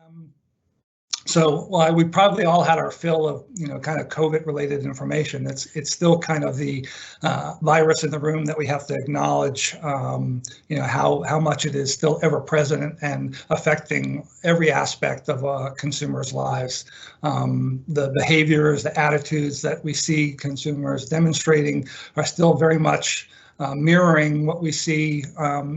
Um, well, we probably all had our fill of, kind of COVID-related information. It's still kind of the virus in the room that we have to acknowledge, how much it is still ever present and affecting every aspect of consumers' lives. The behaviors, the attitudes that we see consumers demonstrating are still very much mirroring what we see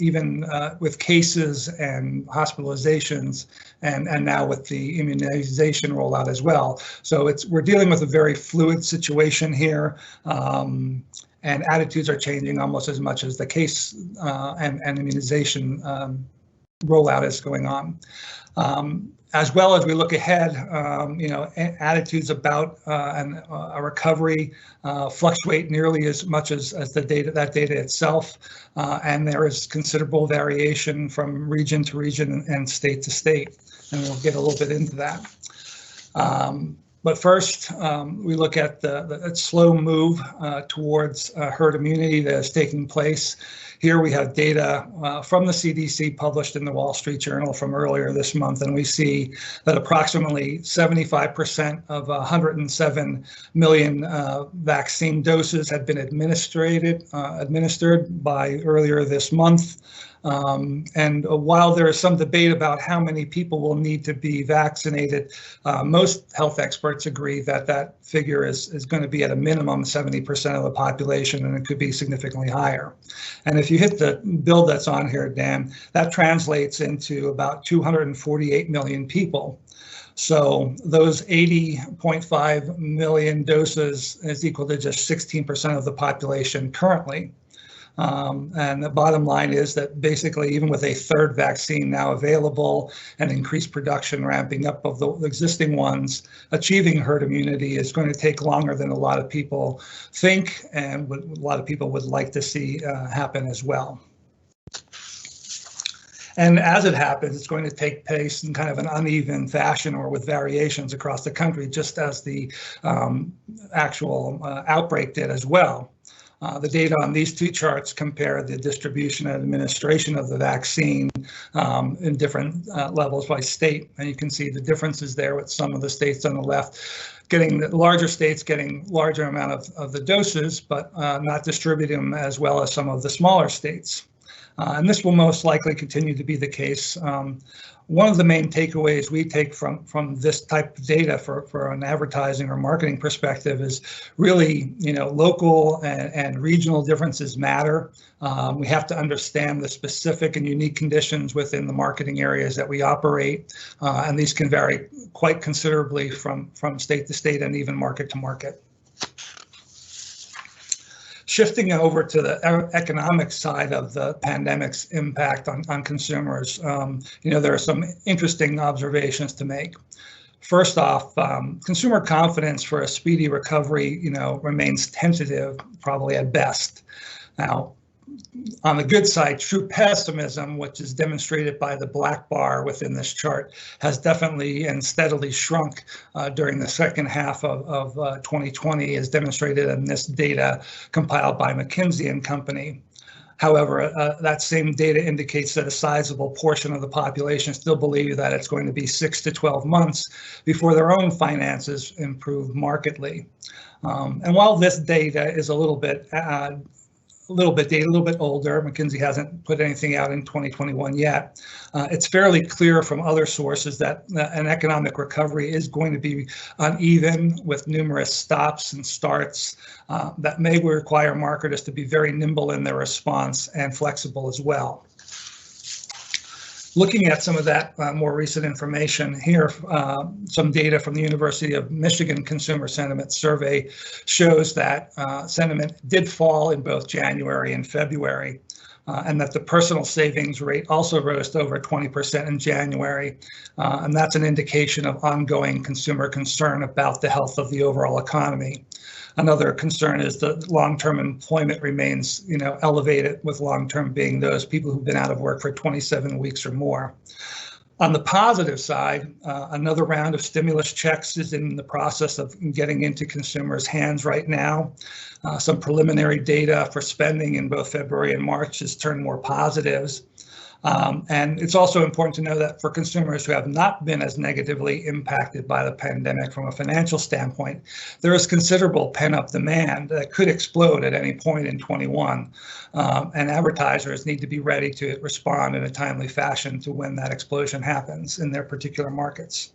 even with cases and hospitalizations, and now with the immunization rollout as well. So we're dealing with a very fluid situation here, and attitudes are changing almost as much as the case and immunization rollout is going on. As well as we look ahead, attitudes about a recovery fluctuate nearly as much as that data itself, and there is considerable variation from region to region and state to state, and we'll get a little bit into that. But first, we look at the slow move towards herd immunity that is taking place. Here we have data from the CDC published in the Wall Street Journal from earlier this month, and we see that approximately 75% of 107 million vaccine doses had been administered by earlier this month. And while there is some debate about how many people will need to be vaccinated, most health experts agree that that figure is going to be at a minimum 70% of the population, and it could be significantly higher. And if you hit the bill that's on here, Dan, that translates into about 248 million people. So those 80.5 million doses is equal to just 16% of the population currently. And the bottom line is that basically, even with a third vaccine now available and increased production ramping up of the existing ones, achieving herd immunity is going to take longer than a lot of people think, and a lot of people would like to see happen as well. And as it happens, it's going to take place in kind of an uneven fashion or with variations across the country, just as the actual outbreak did as well. The data on these two charts compare the distribution and administration of the vaccine in different levels by state. And you can see the differences there with some of the states on the left larger states getting larger amount of the doses, but not distributing them as well as some of the smaller states. And this will most likely continue to be the case. One of the main takeaways we take from this type of data for an advertising or marketing perspective is really, local and regional differences matter. We have to understand the specific and unique conditions within the marketing areas that we operate, and these can vary quite considerably from state to state and even market to market. Shifting over to the economic side of the pandemic's impact on consumers, there are some interesting observations to make. First off, consumer confidence for a speedy recovery, remains tentative, probably at best. Now, on the good side, true pessimism, which is demonstrated by the black bar within this chart, has definitely and steadily shrunk during the second half of 2020, as demonstrated in this data compiled by McKinsey and Company. However, that same data indicates that a sizable portion of the population still believe that it's going to be 6 to 12 months before their own finances improve markedly. And while this data is a little bit dated, a little bit older, McKinsey hasn't put anything out in 2021 yet, it's fairly clear from other sources that an economic recovery is going to be uneven, with numerous stops and starts that may require marketers to be very nimble in their response and flexible as well. Looking at some of that more recent information here, some data from the University of Michigan Consumer Sentiment Survey shows that sentiment did fall in both January and February, and that the personal savings rate also rose to over 20% in January. And that's an indication of ongoing consumer concern about the health of the overall economy. Another concern is that long-term employment remains, elevated, with long-term being those people who've been out of work for 27 weeks or more. On the positive side, another round of stimulus checks is in the process of getting into consumers' hands right now. Some preliminary data for spending in both February and March has turned more positives. And it's also important to know that for consumers who have not been as negatively impacted by the pandemic from a financial standpoint, there is considerable pent-up demand that could explode at any point in 21. And advertisers need to be ready to respond in a timely fashion to when that explosion happens in their particular markets.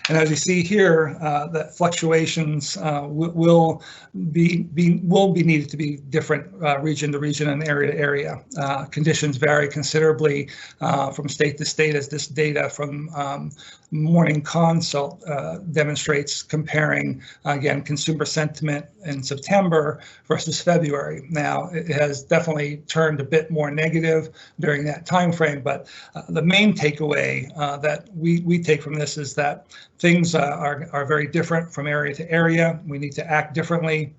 And as you see here, that fluctuations will be needed to be different region to region and area to area. Conditions vary considerably from state to state, as this data from Morning Consult demonstrates, comparing, again, consumer sentiment in September versus February. Now, it has definitely turned a bit more negative during that time frame, but the main takeaway that we take from this is that things are very different from area to area. We need to act differently.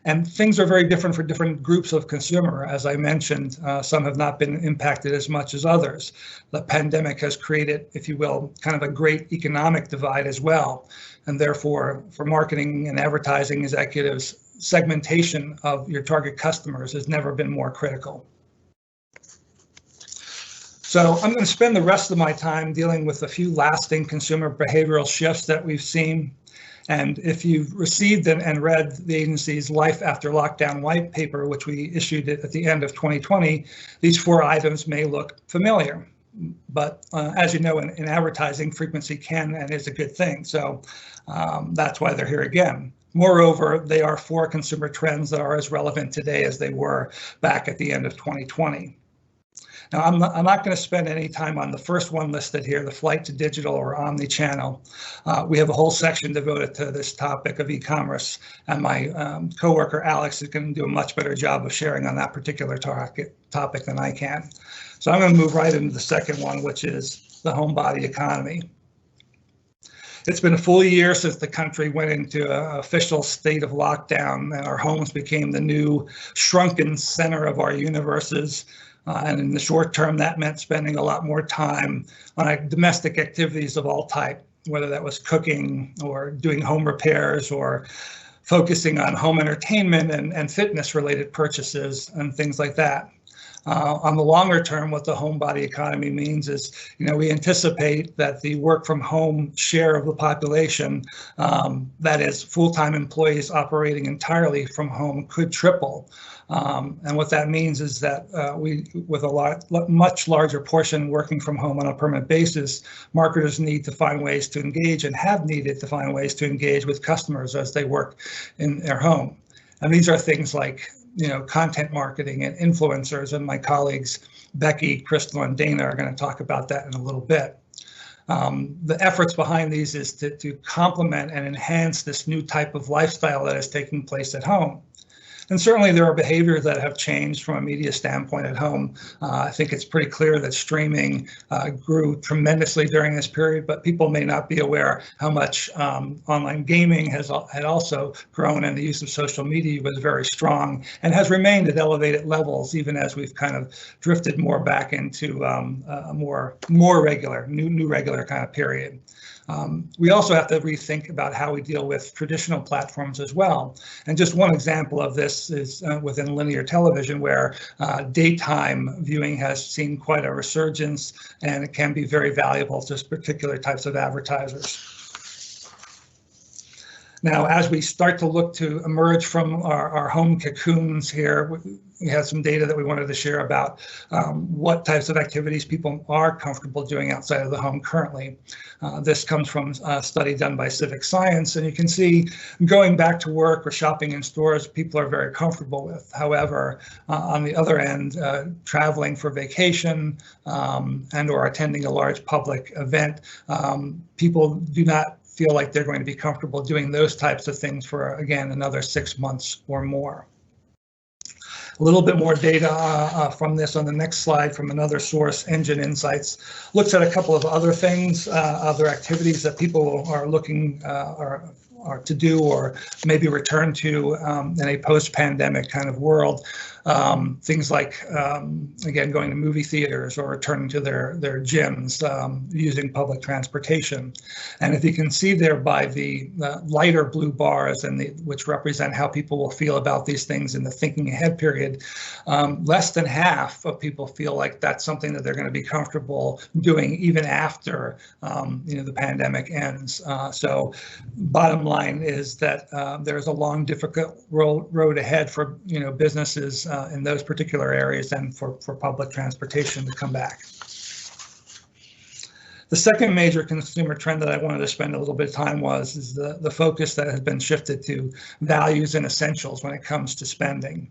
And things are very different for different groups of consumer. As I mentioned, some have not been impacted as much as others. The pandemic has created, if you will, kind of a great economic divide as well. And therefore, for marketing and advertising executives, segmentation of your target customers has never been more critical. So I'm going to spend the rest of my time dealing with a few lasting consumer behavioral shifts that we've seen. And if you've received and read the agency's Life After Lockdown white paper, which we issued at the end of 2020, these 4 items may look familiar. But as you know, in advertising, frequency can and is a good thing. So that's why they're here again. Moreover, they are 4 consumer trends that are as relevant today as they were back at the end of 2020. Now, I'm not going to spend any time on the first one listed here, the flight to digital or omni-channel. We have a whole section devoted to this topic of e-commerce, and my coworker Alex is going to do a much better job of sharing on that particular topic than I can. So I'm going to move right into the second one, which is the homebody economy. It's been a full year since the country went into an official state of lockdown, and our homes became the new shrunken center of our universes. And in the short term, that meant spending a lot more time on domestic activities of all type, whether that was cooking or doing home repairs or focusing on home entertainment and fitness related purchases and things like that. On the longer term, what the homebody economy means is, we anticipate that the work from home share of the population, that is full-time employees operating entirely from home, could triple. And what that means is that with a much larger portion working from home on a permanent basis, marketers need to find ways to engage and have needed to find ways to engage with customers as they work in their home. And these are things like, content marketing and influencers, and my colleagues Becky, Crystal, and Dana are going to talk about that in a little bit. The efforts behind these is to complement and enhance this new type of lifestyle that is taking place at home. And certainly there are behaviors that have changed from a media standpoint at home. I think it's pretty clear that streaming grew tremendously during this period, but people may not be aware how much online gaming had also grown, and the use of social media was very strong and has remained at elevated levels, even as we've kind of drifted more back into a more regular, new regular kind of period. We also have to rethink about how we deal with traditional platforms as well. And just one example of this is within linear television, where daytime viewing has seen quite a resurgence, and it can be very valuable to particular types of advertisers. Now, as we start to look to emerge from our home cocoons here, we have some data that we wanted to share about what types of activities people are comfortable doing outside of the home currently. This comes from a study done by Civic Science, and you can see going back to work or shopping in stores, people are very comfortable with. However, on the other end, traveling for vacation and or attending a large public event, people do not feel like they're going to be comfortable doing those types of things for, again, another 6 months or more. A little bit more data from this on the next slide from another source, Engine Insights, looks at a couple of other things, other activities that people are looking or are to do or maybe return to in a post-pandemic kind of world. Things like, again, going to movie theaters or returning to their gyms, using public transportation. And if you can see there by the lighter blue bars, which represent how people will feel about these things in the thinking ahead period, less than half of people feel like that's something that they're going to be comfortable doing even after the pandemic ends. So bottom line is that there's a long, difficult road ahead for businesses in those particular areas and for public transportation to come back. The second major consumer trend that I wanted to spend a little bit of time is the focus that has been shifted to values and essentials when it comes to spending.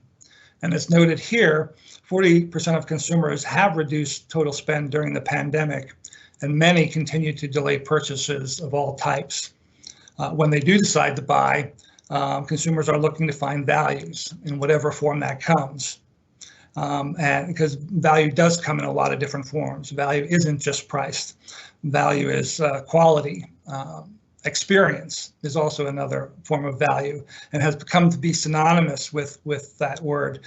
And as noted here, 40% of consumers have reduced total spend during the pandemic, and many continue to delay purchases of all types. When they do decide to buy, consumers are looking to find values in whatever form that comes. And because value does come in a lot of different forms. Value isn't just price. Value is quality. Experience is also another form of value and has become to be synonymous with that word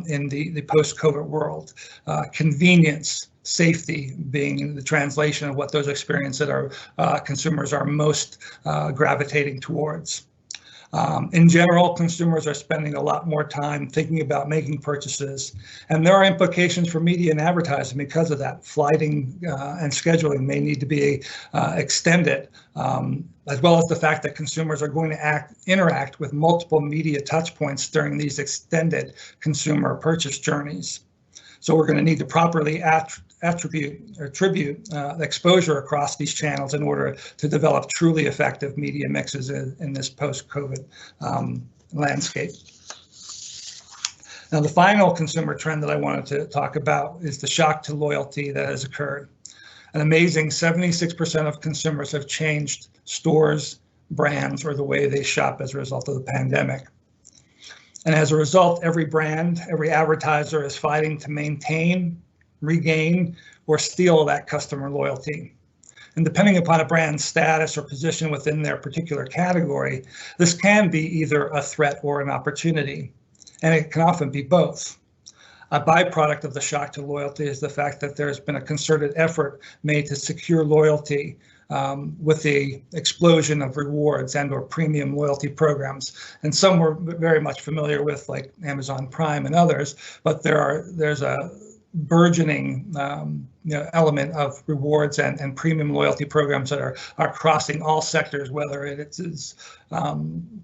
in the post-COVID world. Convenience, safety being the translation of what those experiences that consumers are most gravitating towards. In general, consumers are spending a lot more time thinking about making purchases, and there are implications for media and advertising because of that. Flighting and scheduling may need to be extended, as well as the fact that consumers are going to interact with multiple media touchpoints during these extended consumer purchase journeys. So we're going to need to properly attribute exposure across these channels in order to develop truly effective media mixes in this post-COVID landscape. Now, the final consumer trend that I wanted to talk about is the shock to loyalty that has occurred. An amazing 76% of consumers have changed stores, brands, or the way they shop as a result of the pandemic. And as a result, every brand, every advertiser is fighting to maintain, regain, or steal that customer loyalty. And depending upon a brand's status or position within their particular category, this can be either a threat or an opportunity, and it can often be both. A byproduct of the shock to loyalty is the fact that there's been a concerted effort made to secure loyalty with the explosion of rewards and or premium loyalty programs. And some we're very much familiar with, like Amazon Prime and others, but there's a burgeoning element of rewards and premium loyalty programs that are crossing all sectors, whether it is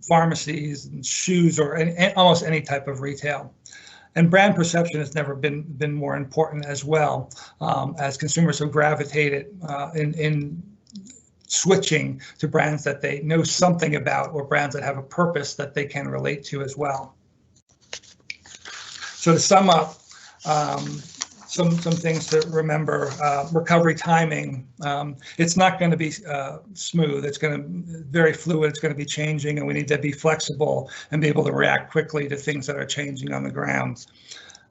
pharmacies and shoes or almost any type of retail. And brand perception has never been more important as well, as consumers have gravitated in switching to brands that they know something about or brands that have a purpose that they can relate to as well. So to sum up, some things to remember: recovery timing. It's not going to be smooth. It's going to very fluid. It's going to be changing, and we need to be flexible and be able to react quickly to things that are changing on the ground.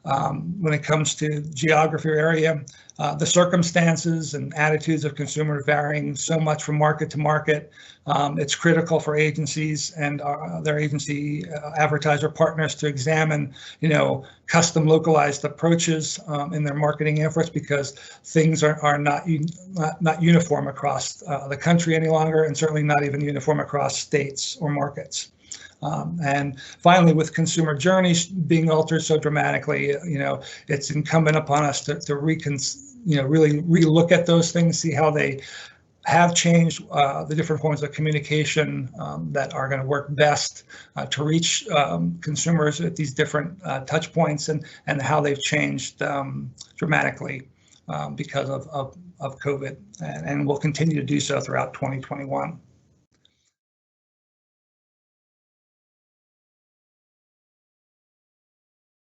When it comes to geography or area, the circumstances and attitudes of consumers varying so much from market to market. It's critical for agencies and their agency advertiser partners to examine, custom localized approaches in their marketing efforts, because things are not uniform across the country any longer, and certainly not even uniform across states or markets. And finally, with consumer journeys being altered so dramatically, it's incumbent upon us to really relook at those things, see how they have changed, the different forms of communication that are going to work best to reach consumers at these different touch points, and how they've changed dramatically because of COVID, and will continue to do so throughout 2021.